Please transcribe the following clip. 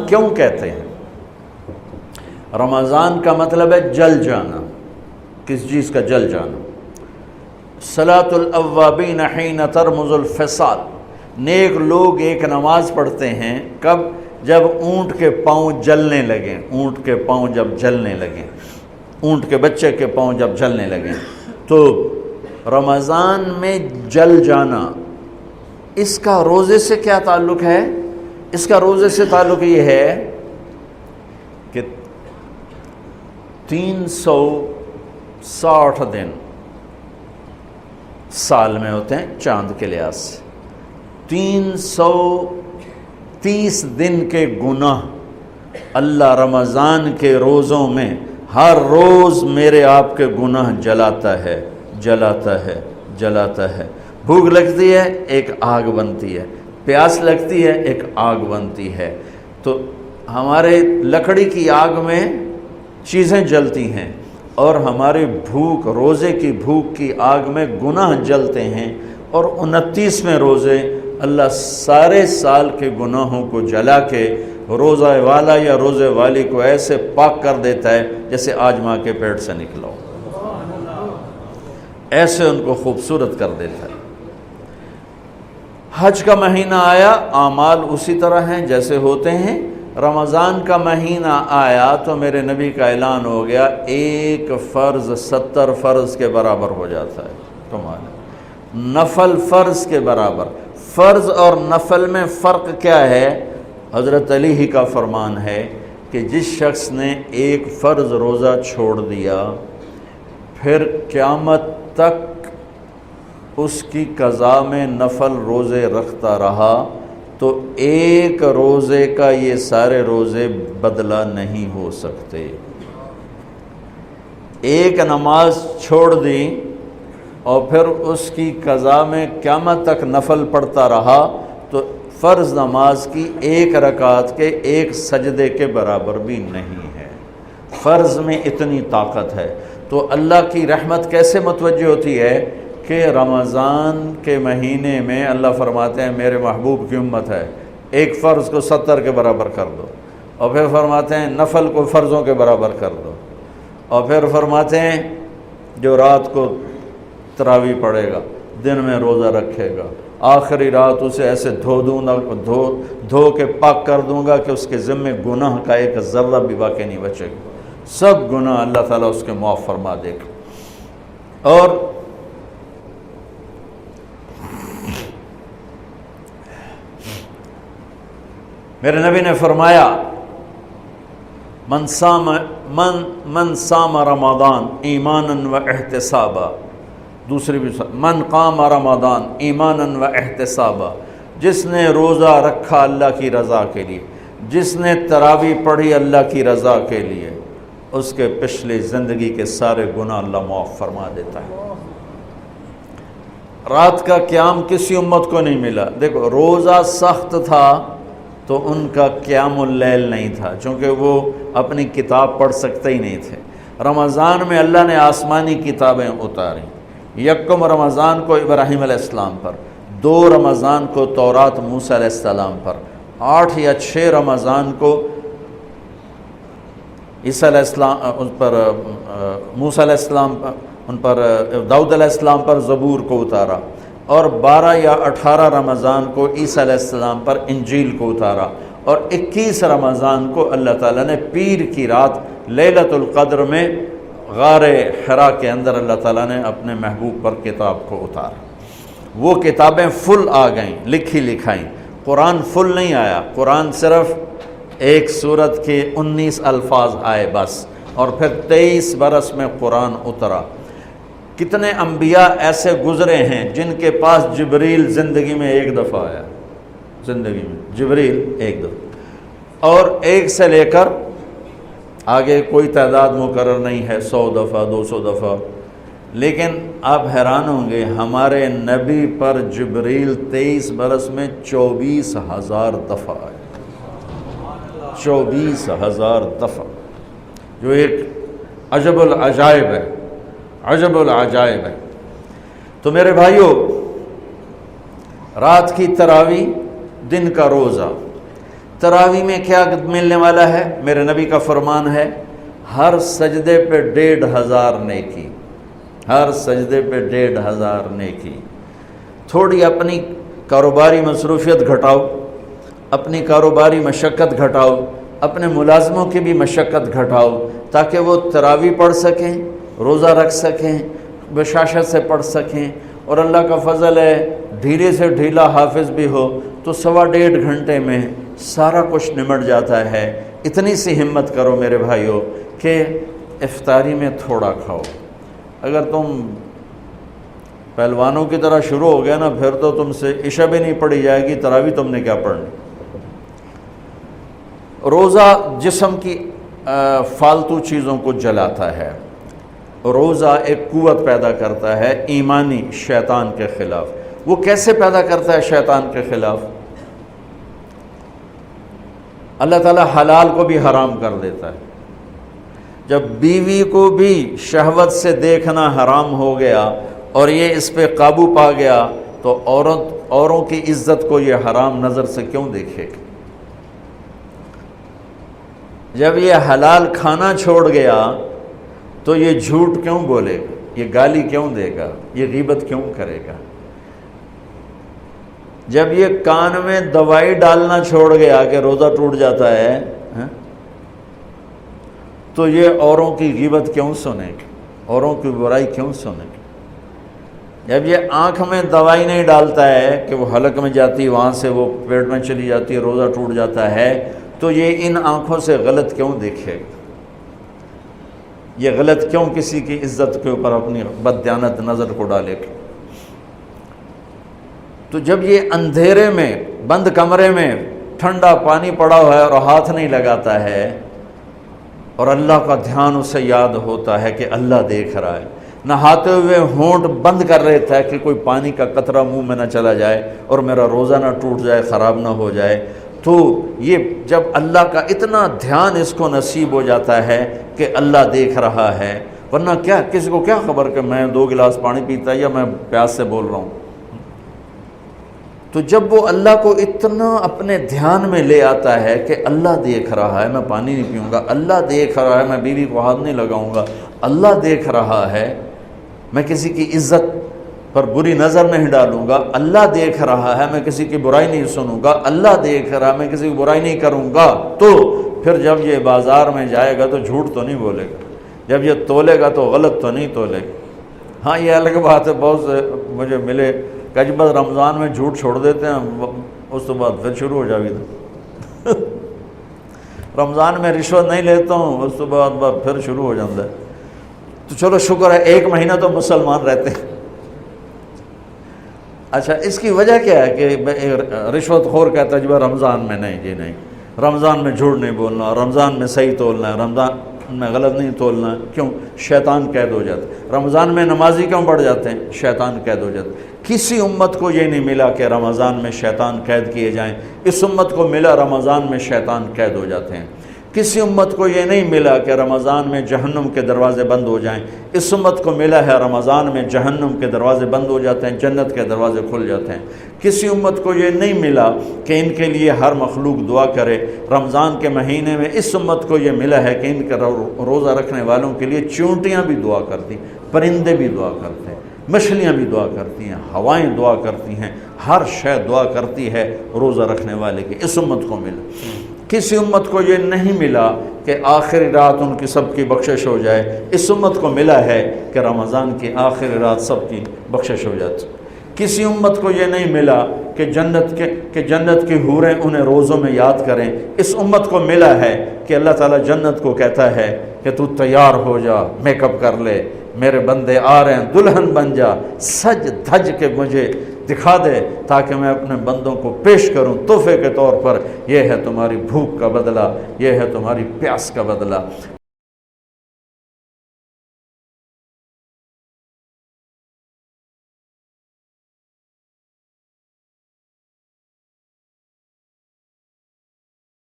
کیوں کہتے ہیں؟ رمضان کا مطلب ہے جل جانا، کس چیز کا جل جانا؟ صلاۃ الاوابین حین ترمز الفصال، نیک لوگ ایک نماز پڑھتے ہیں کب؟ جب اونٹ کے پاؤں جلنے لگیں، اونٹ کے پاؤں جب جلنے لگیں، اونٹ کے بچے کے پاؤں جب جلنے لگیں۔ تو رمضان میں جل جانا، اس کا روزے سے کیا تعلق ہے؟ اس کا روزے سے تعلق یہ ہے کہ 360 دن سال میں ہوتے ہیں چاند کے لحاظ سے، 330 دن کے گناہ اللہ رمضان کے روزوں میں ہر روز میرے آپ کے گناہ جلاتا ہے، جلاتا ہے، جلاتا ہے۔ بھوک لگتی ہے ایک آگ بنتی ہے، پیاس لگتی ہے ایک آگ بنتی ہے۔ تو ہمارے لکڑی کی آگ میں چیزیں جلتی ہیں اور ہماری بھوک، روزے کی بھوک کی آگ میں گناہ جلتے ہیں، اور 29ویں روزے اللہ سارے سال کے گناہوں کو جلا کے روزہ والا یا روزے والی کو ایسے پاک کر دیتا ہے جیسے آج ماں کے پیٹ سے نکلا ہو، ایسے ان کو خوبصورت کر دیتا ہے۔ حج کا مہینہ آیا، اعمال اسی طرح ہیں جیسے ہوتے ہیں۔ رمضان کا مہینہ آیا تو میرے نبی کا اعلان ہو گیا، ایک فرض 70 فرض کے برابر ہو جاتا ہے، کمال ہے، نفل فرض کے برابر۔ فرض اور نفل میں فرق کیا ہے؟ حضرت علی ہی کا فرمان ہے کہ جس شخص نے ایک فرض روزہ چھوڑ دیا پھر قیامت تک اس کی قضا میں نفل روزے رکھتا رہا تو ایک روزے کا یہ سارے روزے بدلہ نہیں ہو سکتے۔ ایک نماز چھوڑ دی اور پھر اس کی قضا میں قیامت تک نفل پڑھتا رہا تو فرض نماز کی ایک رکعت کے ایک سجدے کے برابر بھی نہیں ہے۔ فرض میں اتنی طاقت ہے۔ تو اللہ کی رحمت کیسے متوجہ ہوتی ہے کہ رمضان کے مہینے میں اللہ فرماتے ہیں میرے محبوب کی امت ہے، ایک فرض کو 70 کے برابر کر دو، اور پھر فرماتے ہیں نفل کو فرضوں کے برابر کر دو، اور پھر فرماتے ہیں جو رات کو تراویح پڑھے گا، دن میں روزہ رکھے گا، آخری رات اسے ایسے دھو کے پاک کر دوں گا کہ اس کے ذمے گناہ کا ایک ذرہ بھی باقی نہیں بچے گا، سب گناہ اللہ تعالیٰ اس کے معاف فرما دے گا۔ اور میرے نبی نے فرمایا من صام رمضان ایمانا و احتسابا، دوسری بھی من قام رمضان ایمانا و احتسابا، جس نے روزہ رکھا اللہ کی رضا کے لیے، جس نے تراویح پڑھی اللہ کی رضا کے لیے، اس کے پچھلی زندگی کے سارے گناہ اللہ معاف فرما دیتا ہے۔ رات کا قیام کسی امت کو نہیں ملا۔ دیکھو روزہ سخت تھا تو ان کا قیام اللیل نہیں تھا، چونکہ وہ اپنی کتاب پڑھ سکتے ہی نہیں تھے۔ رمضان میں اللہ نے آسمانی کتابیں اتاریں، یکم رمضان کو ابراہیم علیہ السلام پر، 2 رمضان کو تورات موسیٰ علیہ السلام پر، 8 یا 6 رمضان کو عیسیٰ علیہ السلام ان پر، موسیٰ علیہ السلام ان پر، داؤد علیہ السلام پر زبور کو اتارا، اور 12 یا 18 رمضان کو عیسیٰ علیہ السلام پر انجیل کو اتارا، اور 21 رمضان کو اللہ تعالیٰ نے پیر کی رات لیلۃ القدر میں غار حرا کے اندر اللہ تعالیٰ نے اپنے محبوب پر کتاب کو اتارا۔ وہ کتابیں فل آ گئیں، لکھی لکھائیں۔ قرآن فل نہیں آیا، قرآن صرف ایک سورت کے 19 الفاظ آئے بس، اور پھر 23 برس میں قرآن اترا۔ کتنے انبیاء ایسے گزرے ہیں جن کے پاس جبریل زندگی میں ایک دفعہ آیا، زندگی میں جبریل ایک دفعہ، اور 1 سے لے کر آگے کوئی تعداد مقرر نہیں ہے، 100 دفعہ 200 دفعہ، لیکن آپ حیران ہوں گے ہمارے نبی پر جبریل 23 برس میں 24,000 دفعہ آئے، 24,000 دفعہ، جو ایک عجب العجائب ہے، عجب العجائب ہے۔ تو میرے بھائیوں، رات کی تراویح، دن کا روزہ، تراویح میں کیا ملنے والا ہے؟ میرے نبی کا فرمان ہے ہر سجدے پہ 1500 نیکی، ہر سجدے پہ 1500 نیکی۔ تھوڑی اپنی کاروباری مصروفیت گھٹاؤ، اپنی کاروباری مشقت گھٹاؤ، اپنے ملازموں کی بھی مشقت گھٹاؤ تاکہ وہ تراویح پڑھ سکیں، روزہ رکھ سکیں، بشاشت سے پڑھ سکیں، اور اللہ کا فضل ہے ڈھیلے سے ڈھیلا حافظ بھی ہو تو 1.5 گھنٹے میں سارا کچھ نمٹ جاتا ہے۔ اتنی سی ہمت کرو میرے بھائیوں کہ افطاری میں تھوڑا کھاؤ۔ اگر تم پہلوانوں کی طرح شروع ہو گیا نا، پھر تو تم سے عشاء بھی نہیں پڑھی جائے گی، تراویح تم نے کیا پڑھنی۔ روزہ جسم کی فالتو چیزوں کو جلاتا ہے، روزہ ایک قوت پیدا کرتا ہے ایمانی شیطان کے خلاف۔ وہ کیسے پیدا کرتا ہے شیطان کے خلاف؟ اللہ تعالیٰ حلال کو بھی حرام کر دیتا ہے۔ جب بیوی کو بھی شہوت سے دیکھنا حرام ہو گیا اور یہ اس پہ قابو پا گیا تو اوروں کی عزت کو یہ حرام نظر سے کیوں دیکھے گا؟ جب یہ حلال کھانا چھوڑ گیا تو یہ جھوٹ کیوں بولے گا، یہ گالی کیوں دے گا، یہ غیبت کیوں کرے گا؟ جب یہ کان میں دوائی ڈالنا چھوڑ گیا کہ روزہ ٹوٹ جاتا ہے تو یہ اوروں کی غیبت کیوں سنے گا، اوروں کی برائی کیوں سنے گا؟ جب یہ آنکھ میں دوائی نہیں ڈالتا ہے کہ وہ حلق میں جاتی، وہاں سے وہ پیٹ میں چلی جاتی ہے، روزہ ٹوٹ جاتا ہے، تو یہ ان آنکھوں سے غلط کیوں دیکھے گا؟ یہ غلط کیوں کسی کی عزت کے اوپر اپنی بددیانت نظر کو ڈالے گا؟ تو جب یہ اندھیرے میں بند کمرے میں ٹھنڈا پانی پڑا ہوا ہے اور ہاتھ نہیں لگاتا ہے اور اللہ کا دھیان اسے یاد ہوتا ہے کہ اللہ دیکھ رہا ہے، نہاتے ہوئے ہونٹ بند کر لیتا ہے کہ کوئی پانی کا قطرہ منہ میں نہ چلا جائے اور میرا روزہ نہ ٹوٹ جائے، خراب نہ ہو جائے، تو یہ جب اللہ کا اتنا دھیان اس کو نصیب ہو جاتا ہے کہ اللہ دیکھ رہا ہے، ورنہ کیا کسی کو کیا خبر کہ میں 2 گلاس پانی پیتا ہے یا میں پیاس سے بول رہا ہوں۔ تو جب وہ اللہ کو اتنا اپنے دھیان میں لے آتا ہے کہ اللہ دیکھ رہا ہے، میں پانی نہیں پیوں گا، اللہ دیکھ رہا ہے، میں بیوی کو ہاتھ نہیں لگاؤں گا، اللہ دیکھ رہا ہے، میں کسی کی عزت پر بری نظر نہیں ڈالوں گا، اللہ دیکھ رہا ہے، میں کسی کی برائی نہیں سنوں گا، اللہ دیکھ رہا ہے، میں کسی کی برائی نہیں کروں گا، تو پھر جب یہ بازار میں جائے گا تو جھوٹ تو نہیں بولے گا، جب یہ تولے گا تو غلط تو نہیں تولے گا۔ ہاں یہ الگ بات ہے، بہت سے مجھے ملے کہ جب بس رمضان میں جھوٹ چھوڑ دیتے ہیں، اس تو بعد پھر شروع ہو جائے گا۔ رمضان میں رشوت نہیں لیتا ہوں، اس تو بعد پھر شروع ہو جاتا ہے۔ تو چلو شکر ہے 1 مہینہ تو مسلمان رہتے ہیں۔ اچھا اس کی وجہ کیا ہے کہ رشوت خور کہتا ہے جی رمضان میں نہیں، جی نہیں، رمضان میں جھوٹ نہیں بولنا، رمضان میں صحیح تولنا ہے، رمضان میں غلط نہیں تولنا ہے۔ کیوں؟ شیطان قید ہو جاتا ہے۔ رمضان میں نمازی کیوں بڑھ جاتے ہیں؟ شیطان قید ہو جاتا ہے۔ کسی امت کو یہ نہیں ملا کہ رمضان میں شیطان قید کیے جائیں، اس امت کو ملا رمضان میں شیطان قید ہو جاتے ہیں۔ کسی امت کو یہ نہیں ملا کہ رمضان میں جہنم کے دروازے بند ہو جائیں، اس امت کو ملا ہے رمضان میں جہنم کے دروازے بند ہو جاتے ہیں، جنت کے دروازے کھل جاتے ہیں۔ کسی امت کو یہ نہیں ملا کہ ان کے لیے ہر مخلوق دعا کرے، رمضان کے مہینے میں اس امت کو یہ ملا ہے کہ ان کے روزہ رکھنے والوں کے لیے چونٹیاں بھی دعا کرتی، پرندے بھی دعا کرتے ہیں، مچھلیاں بھی دعا کرتی ہیں، ہوائیں دعا کرتی ہیں، ہر شے دعا کرتی ہے روزہ رکھنے والے کی۔ اس امت کو ملا۔ کسی امت کو یہ نہیں ملا کہ آخری رات ان کی سب کی بخشش ہو جائے، اس امت کو ملا ہے کہ رمضان کی آخری رات سب کی بخشش ہو جاتی۔ کسی امت کو یہ نہیں ملا کہ جنت کی حوریں انہیں روزوں میں یاد کریں، اس امت کو ملا ہے کہ اللہ تعالیٰ جنت کو کہتا ہے کہ تو تیار ہو جا، میک اپ کر لے، میرے بندے آ رہے ہیں، دلہن بن جا، سج دھج کے مجھے دکھا دے تاکہ میں اپنے بندوں کو پیش کروں تحفے کے طور پر۔ یہ ہے تمہاری بھوک کا بدلہ، یہ ہے تمہاری پیاس کا بدلہ۔